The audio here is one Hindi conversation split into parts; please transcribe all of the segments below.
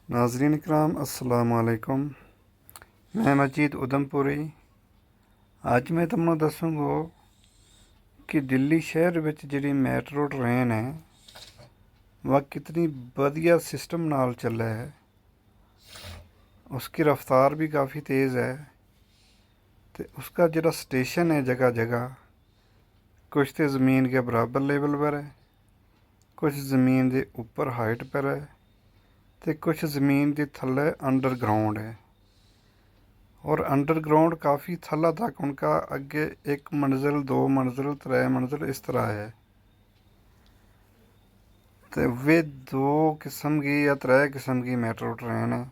नाजरीन इकराम अस्सलाम वालेकुम। मैं मजीद उधमपुरी। अज मैं तुहानू दसूँगा कि दिल्ली शहर विच जिहड़ी मैट्रो ट्रेन है वह कितनी वधिया सिस्टम नाल चले है। उसकी रफ्तार भी काफ़ी तेज़ है। तो उसका जिहड़ा स्टेशन है जगह जगह कुछ तो ज़मीन के बराबर लेवल पर है, कुछ ज़मीन के ऊपर हाइट पर है, तो कुछ ज़मीन के थल्ले अंडरग्राउंड है। और अंडरग्राउंड काफ़ी थल्ला तक उनका अगे एक मंजिल, दो मंजिल, त्रै मंजिल इस तरह है। तो वे दो किस्म की या त्रै किस्म की मैट्रो ट्रेन है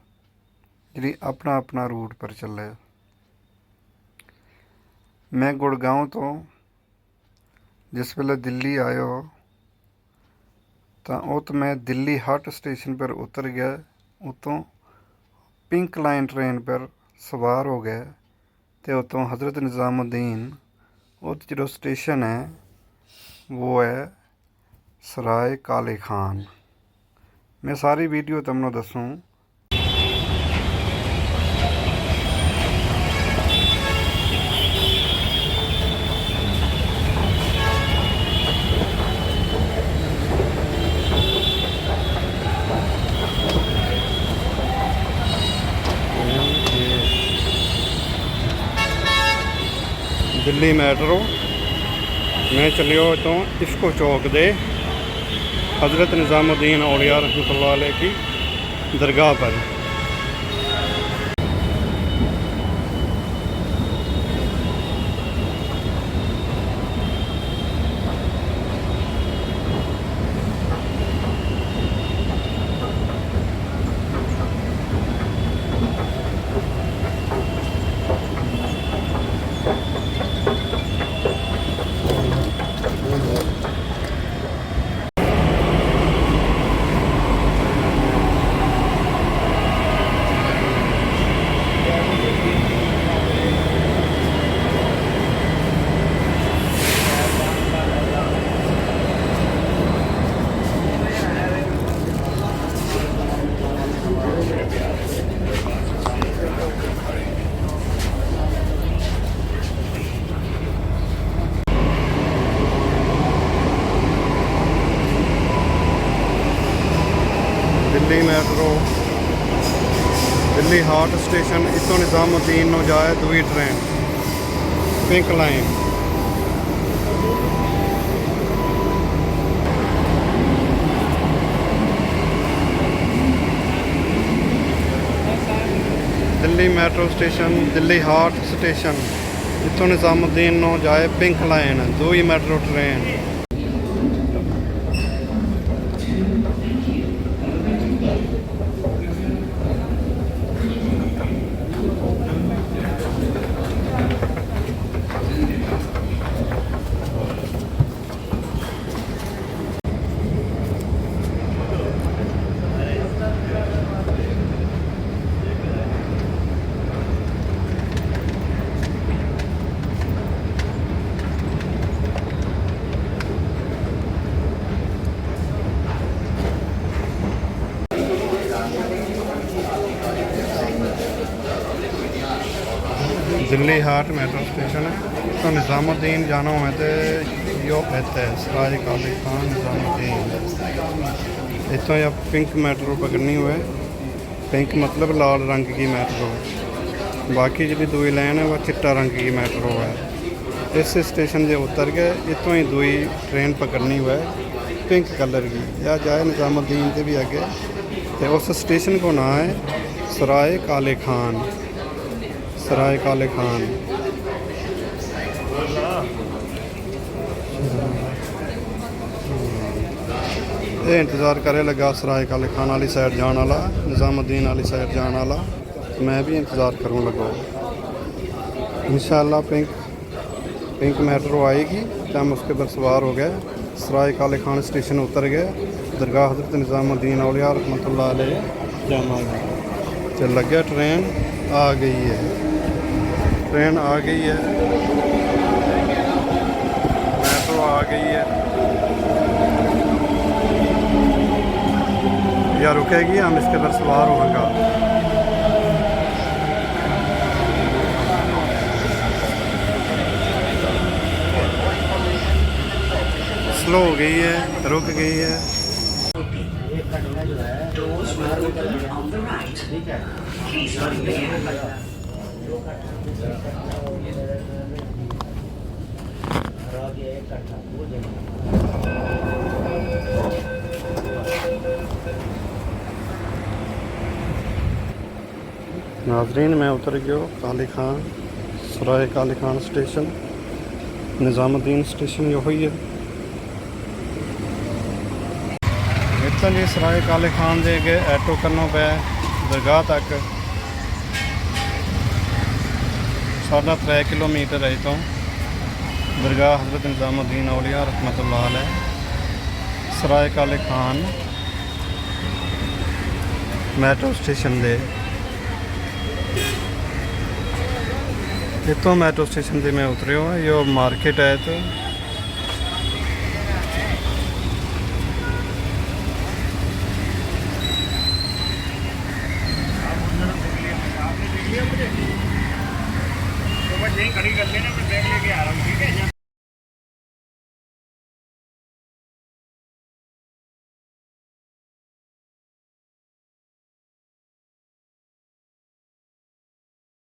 जी अपना अपना रूट पर चले। मैं गुड़गांव तो जिस वेले दिल्ली आयो तो मैं दिल्ली हाट स्टेशन पर उतर गया। उतों पिंक लाइन ट्रेन पर सवार हो गए तो उतों हज़रत निज़ामुद्दीन उत जो स्टेशन है वो है सराय काले खान। मैं सारी वीडियो तुमने दसूँ। दिल्ली मैट्रो मैं चलियो तो इफ्को चौक दे हज़रत निज़ामुद्दीन औलिया रहमतुल्लाह अलैह की दरगाह पर। दिल्ली मैट्रो दिल्ली हाट स्टेशन इतों निज़ामुद्दीन नू जाए दूई train pink line. Delhi metro station Delhi Haat station इतों निज़ामुद्दीन नू जाए पिंक लाइन दूई metro train. Delhi Haat metro station है। तो निज़ामुद्दीन जाना हुआ तो यो कहते हैं सराय काले खान निज़ामुद्दीन। इतों या पिंक मेट्रो पकड़नी हुए, पिंक मतलब लाल रंग की मेट्रो। बाकी जी दुई लाइन है वह चिट्टा रंग की मेट्रो है। इस स्टेशन से उतर गए इतों ही दुई ट्रेन पकड़नी हुआ पिंक कलर की या जाए निज़ामुद्दीन से भी आगे। तो उस स्टेशन को नाम है सराय काले खान। सराय काले खान ये इंतज़ार करे लगा सराय काले खान वाली साइड जाने वाला, निज़ामुद्दीन वाली साइड जाने वाला। मैं भी इंतज़ार करूँ लगा। इंशाअल्लाह पिंक मेट्रो आएगी तो हम उसके ऊपर सवार हो गए। सराय काले खान स्टेशन उतर गए। दरगाह हज़रत निज़ामुद्दीन औलिया रहमतुल्लाह अलैह जाना। चल लग गया ट्रेन आ गई है। ट्रेन आ गई है, मेट्रो आ गई है। या रुकेगी, हम इसके अंदर सवार होगा। स्लो हो गई है, रुक गई है। नाजरीन मैं उतर गयो काली खान, सराय काली खान स्टेशन, निज़ामुद्दीन स्टेशन यो ही है। इतना जी सराय काले खान दे के ऐटो करना पे दरगाह तक 3.5 किलोमीटर है। तो दरगाह हज़रत निज़ामुद्दीन औलिया रहमतुल्लाह अलैह, सराय काले खान मैट्रो स्टेशन दे। इतों मैट्रो स्टेशन से मैं उतरियो है, यो मार्केट है। तो खड़ी कर लेना।